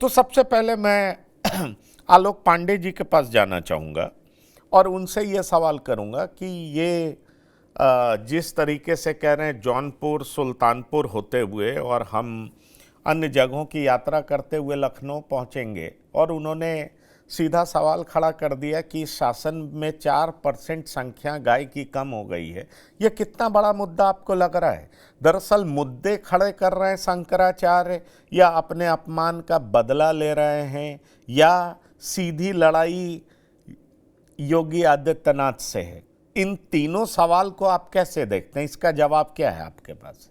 तो सबसे पहले मैं आलोक पांडे जी के पास जाना चाहूँगा और उनसे ये सवाल करूँगा कि ये जिस तरीके से कह रहे हैं जौनपुर सुल्तानपुर होते हुए और हम अन्य जगहों की यात्रा करते हुए लखनऊ पहुँचेंगे, और उन्होंने सीधा सवाल खड़ा कर दिया कि शासन में 4% संख्या गाय की कम हो गई है। ये कितना बड़ा मुद्दा आपको लग रहा है? दरअसल मुद्दे खड़े कर रहे हैं शंकराचार्य, या अपने अपमान का बदला ले रहे हैं, या सीधी लड़ाई योगी आदित्यनाथ से है? इन तीनों सवाल को आप कैसे देखते हैं? इसका जवाब क्या है आपके पास?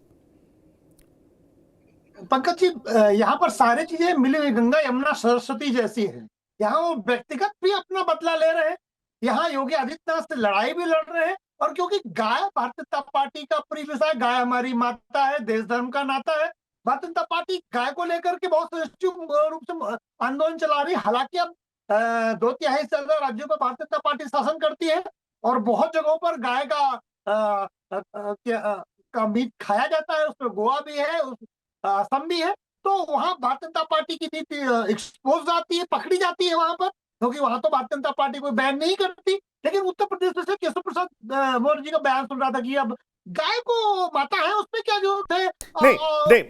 पंकज जी, यहाँ पर सारी चीजें मिली हुई गंगा यमुना सरस्वती जैसी है। यहाँ वो व्यक्तिगत भी अपना बदला ले रहे हैं, यहाँ योगी आदित्यनाथ से लड़ाई भी लड़ रहे हैं। और क्योंकि गाय भारतीय जनता पार्टी का प्रिय विषय है, गाय हमारी माता है, देश धर्म का नाता है। भारतीय जनता पार्टी गाय को लेकर के बहुत रूप से आंदोलन चला रही है। हालांकि अब 2/3 से ज्यादा राज्यों पर भारतीय जनता पार्टी शासन करती है और बहुत जगहों पर गाय का मीट खाया जाता है, उसमें गोवा भी है, असम भी है। तो वहां भारतीय जनता पार्टी की नीति एक्सपोज आती है, पकड़ी जाती है वहां पर, क्योंकि वहां तो भारतीय जनता पार्टी कोई बैन नहीं करती। लेकिन उत्तर प्रदेश में से केशव प्रसाद मौर्य जी का बयान सुन रहा था कि अब गाय को माता है, उसमें क्या जरूरत है नहीं नहीं,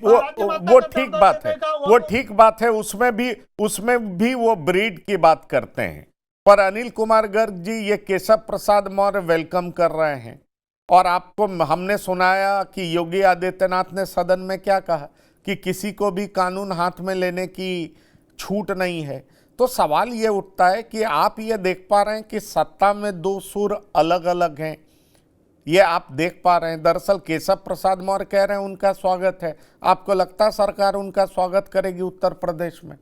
वो ठीक बात है, वो तो ठीक बात है। उसमें भी वो ब्रीड की बात करते हैं। पर अनिल कुमार गर्ग जी, ये केशव प्रसाद मौर्य वेलकम कर रहे हैं, और आपको हमने सुनाया कि योगी आदित्यनाथ ने सदन में क्या कहा कि किसी को भी कानून हाथ में लेने की छूट नहीं है। तो सवाल ये उठता है कि आप ये देख पा रहे हैं कि सत्ता में दो सुर अलग अलग हैं, ये आप देख पा रहे हैं? दरअसल केशव प्रसाद मौर्य कह रहे हैं उनका स्वागत है। आपको लगता है सरकार उनका स्वागत करेगी उत्तर प्रदेश में?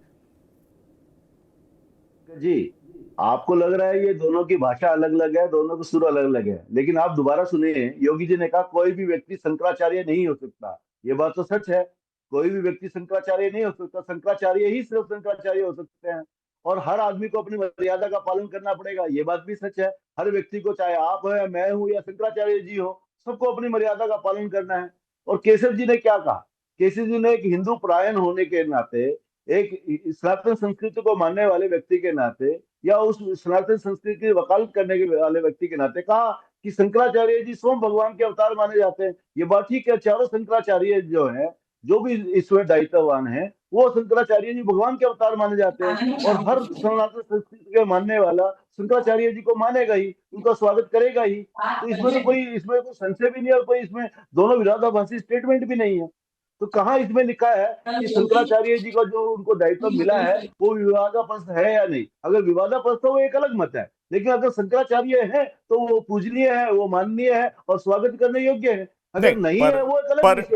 जी, आपको लग रहा है ये दोनों की भाषा अलग अलग है, दोनों के सुर अलग अलग है, लेकिन आप दोबारा सुनिए। योगी जी ने कहा कोई भी व्यक्ति शंकराचार्य नहीं हो सकता। ये बात तो सच है, कोई भी व्यक्ति शंकराचार्य नहीं हो सकता। शंकराचार्य ही सिर्फ शंकराचार्य हो सकते हैं, और हर आदमी को अपनी मर्यादा का पालन करना पड़ेगा। ये बात भी सच है। हर व्यक्ति को, चाहे आप हो या मैं हूं या शंकराचार्य जी हो, सबको अपनी मर्यादा का पालन करना है। और केशव जी ने क्या कहा? केशव जी ने एक हिंदू परायण होने के नाते, एक सनातन संस्कृति को मानने वाले व्यक्ति के नाते, या उस सनातन संस्कृति की वकालत करने के वाले व्यक्ति के नाते कहा कि शंकराचार्य जी स्वयं भगवान के अवतार माने जाते हैं। ये बात ठीक है, चारों शंकराचार्य जो है, जो भी इसमें दायित्ववान है, वो शंकराचार्य जी भगवान के अवतार माने जाते हैं, और हर सनातन संस्कृति के मानने वाला शंकराचार्य जी को मानेगा ही, उनका स्वागत करेगा ही। तो इसमें कोई संशय भी नहीं, और कोई इसमें दोनों विरोधाभासी स्टेटमेंट भी नहीं है। तो कहाँ इसमें लिखा है कि शंकराचार्य जी का जो उनको दायित्व मिला है वो विवादास्पद है या नहीं? अगर विवादास्पद है वो एक अलग मत है, लेकिन अगर शंकराचार्य है तो वो पूजनीय है, वो माननीय है और स्वागत करने योग्य है। अगर नहीं है वो एक अलग विषय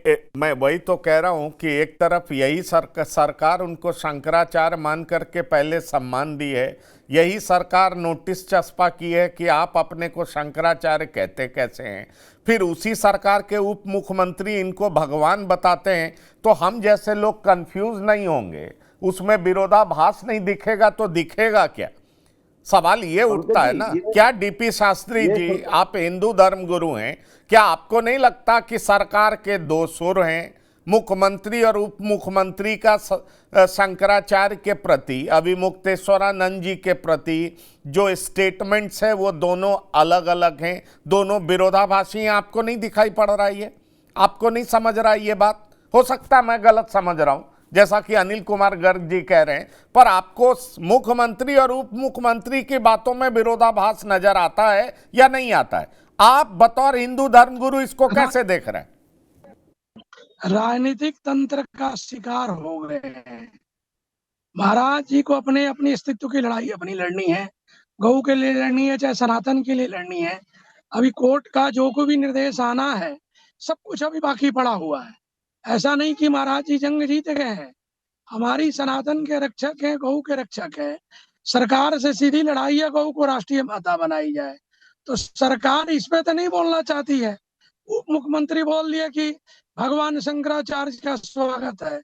है। मैं वही तो कह रहा हूं कि एक तरफ यही सरकार उनको शंकराचार्य मान करके पहले सम्मान दी है, यही सरकार नोटिस चस्पा की है कि आप अपने को शंकराचार्य कहते कैसे हैं, फिर उसी सरकार के उप मुख्यमंत्री इनको भगवान बताते हैं। तो हम जैसे लोग कंफ्यूज नहीं होंगे? उसमें विरोधाभास नहीं दिखेगा तो दिखेगा क्या? सवाल ये उठता है ना, क्या डीपी शास्त्री जी, आप हिंदू धर्म गुरु हैं, क्या आपको नहीं लगता कि सरकार के दो सुर हैं? मुख्यमंत्री और उप मुख्यमंत्री का शंकराचार्य के प्रति, अभिमुक्तेश्वरानंद जी के प्रति जो स्टेटमेंट्स है वो दोनों अलग अलग हैं, दोनों विरोधाभासी हैं। आपको नहीं दिखाई पड़ रहा है? ये आपको नहीं समझ रहा है? ये बात हो सकता है मैं गलत समझ रहा हूं, जैसा कि अनिल कुमार गर्ग जी कह रहे हैं, पर आपको मुख्यमंत्री और उप मुख्यमंत्री की बातों में विरोधाभास नजर आता है या नहीं आता है? आप बतौर हिंदू धर्मगुरु इसको कैसे देख रहे हैं? राजनीतिक तंत्र का शिकार हो गए हैं। महाराज जी को अपने अपने अस्तित्व की लड़ाई अपनी लड़नी है, गौ के लिए लड़नी है, चाहे सनातन के लिए लड़नी है। अभी कोर्ट का जो कोई भी निर्देश आना है, सब कुछ अभी बाकी पड़ा हुआ है। ऐसा नहीं कि महाराज जी जंग जीत गए हैं। हमारी सनातन के रक्षक हैं, गौ के रक्षक है। सरकार से सीधी लड़ाई है, गौ को राष्ट्रीय माता बनाई जाए। तो सरकार इस पे तो नहीं बोलना चाहती है। उप मुख्यमंत्री बोल दिया कि भगवान शंकराचार्य का स्वागत है।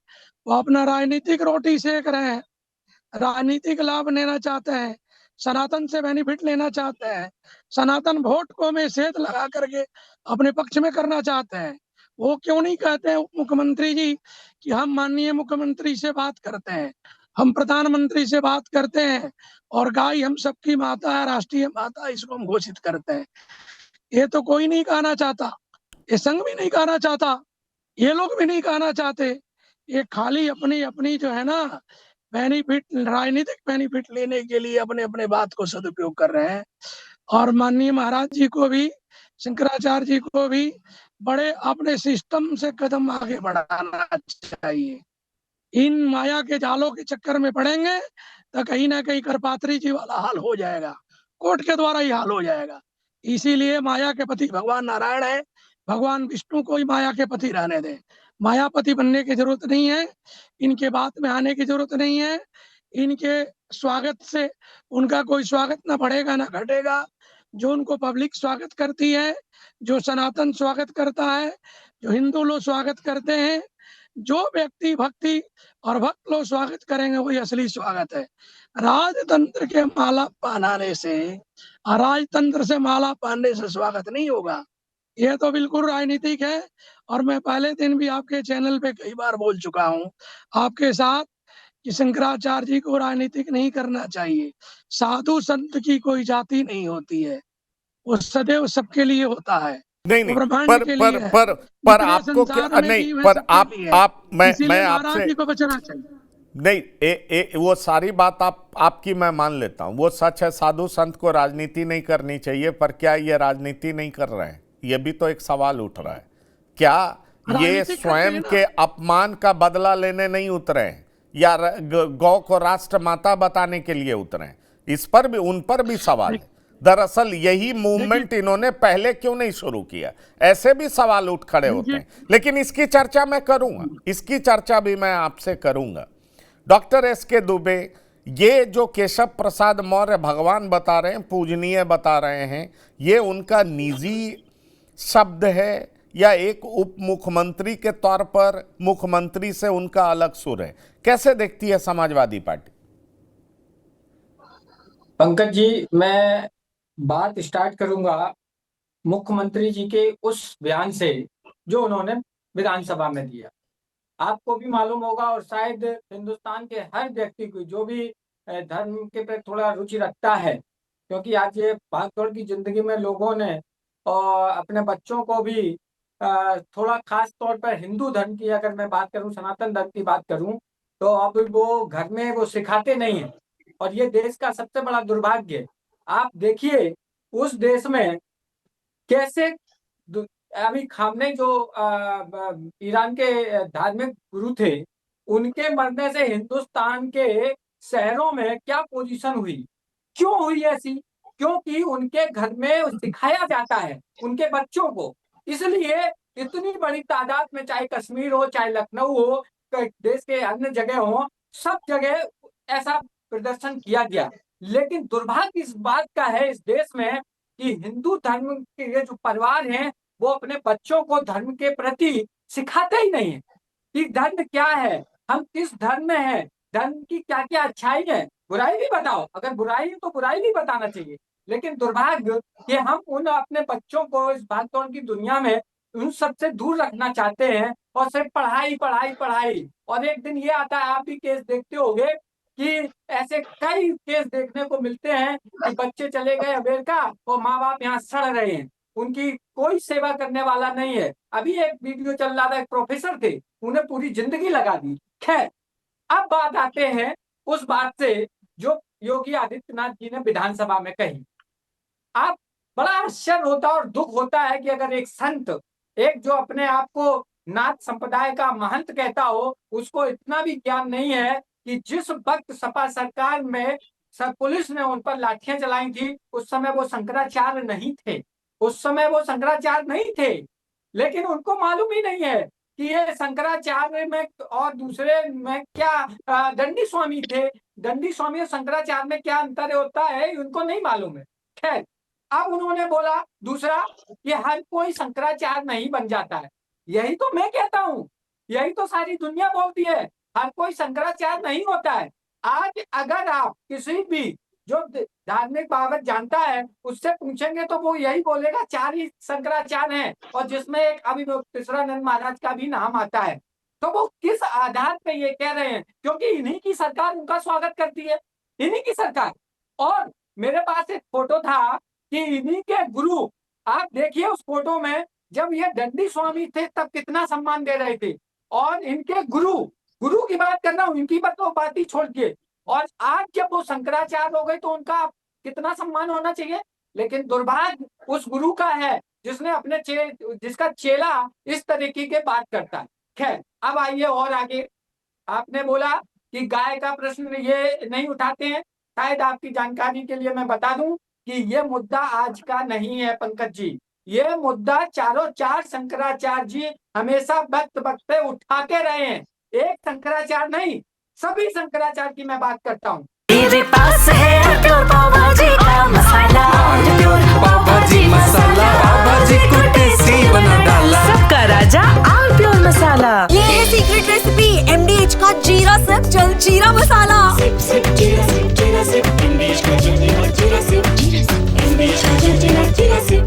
वो अपना राजनीतिक रोटी सेक रहे हैं, राजनीतिक लाभ लेना चाहते हैं, सनातन से बेनिफिट लेना चाहते हैं, सनातन वोट को में सेध लगा करके अपने पक्ष में करना चाहते हैं। वो क्यों नहीं कहते हैं उप मुख्यमंत्री जी कि हम माननीय मुख्यमंत्री से बात करते हैं, हम प्रधानमंत्री से बात करते हैं और गाय हम सबकी माता है, राष्ट्रीय माता, इसको हम घोषित करते हैं। ये तो कोई नहीं कहना चाहता, ये संघ भी नहीं कहना चाहता, ये लोग भी नहीं कहना चाहते। ये खाली अपनी अपनी जो है ना बेनिफिट, राजनीतिक बेनिफिट लेने के लिए अपने अपने बात को सदुपयोग कर रहे हैं। और माननीय महाराज जी को भी, शंकराचार्य जी को भी बड़े अपने सिस्टम से कदम आगे बढ़ाना चाहिए। इन माया के जालों के चक्कर में पड़ेंगे तो कहीं ना कहीं करपात्री जी वाला हाल हो जाएगा, कोर्ट के द्वारा ही हाल हो जाएगा। इसीलिए माया के पति भगवान नारायण है, भगवान विष्णु को ही माया के पति रहने दें। मायापति बनने की जरूरत नहीं है, इनके बात में आने की जरूरत नहीं है। इनके स्वागत से उनका कोई स्वागत ना बढ़ेगा ना घटेगा। जो उनको पब्लिक स्वागत करती है, जो सनातन स्वागत करता है, जो हिंदू लोग स्वागत करते हैं, जो व्यक्ति भक्ति और भक्त लोग स्वागत करेंगे वही असली स्वागत है। राजतंत्र के माला पहनाने से, राजतंत्र से माला पहनने से स्वागत नहीं होगा। यह तो बिल्कुल राजनीतिक है। और मैं पहले दिन भी आपके चैनल पे कई बार बोल चुका हूँ आपके साथ कि शंकराचार्य जी को राजनीतिक नहीं करना चाहिए। साधु संत की कोई जाति नहीं होती है, वो सदैव सबके लिए होता है, नहीं वो नहीं, ब्रह्मांड के लिए है, पर जितने आपको क्या संसार में नहीं, जीव है पर सबके लिए है। आप मैं इसीलिए महाराज आपसे जी को बचना चाहिए। नहीं, वो सारी बात आपकी मैं मान लेता हूं, वो सच है, साधु संत को राजनीति नहीं करनी चाहिए, पर क्या ये राजनीति नहीं कर रहे हैं? ये भी तो एक सवाल उठ रहा है। क्या ये राजनीति करते हैं स्वयं ना। के अपमान का बदला लेने नहीं उतरे हैं, या गौ को राष्ट्र माता बताने के लिए उतरे हैं? इस पर भी, उन पर भी सवाल है। दरअसल यही मूवमेंट इन्होंने पहले क्यों नहीं शुरू किया, ऐसे भी सवाल उठ खड़े होते हैं। लेकिन इसकी चर्चा मैं करूंगा, इसकी चर्चा भी मैं आपसे करूंगा। डॉक्टर एस के दुबे, ये जो केशव प्रसाद मौर्य भगवान बता रहे हैं, पूजनीय बता रहे हैं, ये उनका निजी शब्द है या एक उप मुख्यमंत्री के तौर पर मुख्यमंत्री से उनका अलग सुर है? कैसे देखती है समाजवादी पार्टी? पंकज जी, मैं बात स्टार्ट करूंगा मुख्यमंत्री जी के उस बयान से जो उन्होंने विधानसभा में दिया। आपको भी मालूम होगा और शायद हिंदुस्तान के हर व्यक्ति को जो भी धर्म के प्रति थोड़ा रुचि रखता है, क्योंकि आज ये भागदौड़ की जिंदगी में लोगों ने और अपने बच्चों को भी थोड़ा खास तौर पर हिंदू धर्म की अगर मैं बात करूं, सनातन धर्म की बात करूं, तो अब वो घर में वो सिखाते नहीं है। और ये देश का सबसे बड़ा दुर्भाग्य है। आप देखिए उस देश में कैसे अभी खामने जो ईरान के धार्मिक गुरु थे, उनके मरने से हिंदुस्तान के शहरों में क्या पोजीशन हुई, क्यों हुई ऐसी? क्योंकि उनके घर में सिखाया जाता है उनके बच्चों को। इसलिए इतनी बड़ी तादाद में, चाहे कश्मीर हो, चाहे लखनऊ हो, देश के अन्य जगह हो, सब जगह ऐसा प्रदर्शन किया गया। लेकिन दुर्भाग्य इस बात का है इस देश में कि हिंदू धर्म के ये जो परिवार हैं, वो अपने बच्चों को धर्म के प्रति सिखाते ही नहीं है कि धर्म क्या है, हम किस धर्म में हैं, धर्म की क्या क्या अच्छाई है, बुराई भी बताओ। अगर बुराई है तो बुराई भी बताना चाहिए। लेकिन दुर्भाग्य कि हम उन अपने बच्चों को इस भागदौड़ की दुनिया में उन सबसे दूर रखना चाहते हैं और सिर्फ पढ़ाई पढ़ाई पढ़ाई। और एक दिन ये आता है, आप भी केस देखते होंगे कि ऐसे कई केस देखने को मिलते हैं कि बच्चे चले गए अमेरिका और माँ बाप यहाँ सड़ रहे हैं, उनकी कोई सेवा करने वाला नहीं है। अभी एक वीडियो चल रहा था, एक प्रोफेसर थे, उन्हें पूरी जिंदगी लगा दी। खैर, अब बात आते हैं उस बात से जो योगी आदित्यनाथ जी ने विधानसभा में कही। आप बड़ा आश्चर्य होता और दुख होता है कि अगर एक संत, एक जो अपने आप को नाथ संप्रदाय का महंत कहता हो, उसको इतना भी ज्ञान नहीं है कि जिस वक्त सपा सरकार में पुलिस ने उन पर लाठियां चलाई थी, उस समय वो शंकराचार्य नहीं थे, उस समय वो शंकराचार्य नहीं थे। लेकिन उनको मालूम ही नहीं है कि ये शंकराचार्य में और दूसरे में क्या दंडी स्वामी थे। दंडी स्वामी और शंकराचार्य में क्या अंतर होता है उनको नहीं मालूम है। खैर, अब उन्होंने बोला दूसरा कि हर कोई शंकराचार्य नहीं बन जाता है। यही तो मैं कहता हूँ, यही तो सारी दुनिया बोलती है, हर कोई शंकराचार्य नहीं होता है। आज अगर आप किसी भी जो धार्मिक बाबत जानता है उससे पूछेंगे तो वो यही बोलेगा 4 ही शंकराचार्य हैं, और जिसमें एक अभिनवतीश्वरानंद महाराज का भी नाम आता है। तो वो किस आधार पे ये कह रहे हैं? क्योंकि इन्हीं की सरकार उनका स्वागत करती है, इन्हीं की सरकार। और मेरे पास एक फोटो था कि इन्हीं के गुरु, आप देखिए उस फोटो में, जब ये दंडी स्वामी थे तब कितना सम्मान दे रहे थे, और इनके गुरु की बात कर रहा हूँ, इनकी बात ही छोड़ के, और आज जब वो शंकराचार्य हो गए तो उनका कितना सम्मान होना चाहिए। लेकिन दुर्भाग्य उस गुरु का है जिसने जिसका चेला इस तरीके के बात करता है। खैर, अब आइए और आगे। आपने बोला कि गाय का प्रश्न ये नहीं उठाते हैं, शायद आपकी जानकारी के लिए मैं बता दूं कि ये मुद्दा आज का नहीं है पंकज जी, ये मुद्दा चार शंकराचार्य जी हमेशा वक्त पे उठाते रहे हैं। एक शंकराचार्य नहीं, सभी शंकराचार्य की मैं बात करता हूँ। मेरे पास है प्योर पाव भाजी का मसाला, प्योर पाव भाजी मसाला, पाव भाजी को टेस्टी बना डाला, सबका राजा आल प्योर मसाला। ये है सीक्रेट रेसिपी MDH का जीरा सिर्फ जल जीरा मसाला।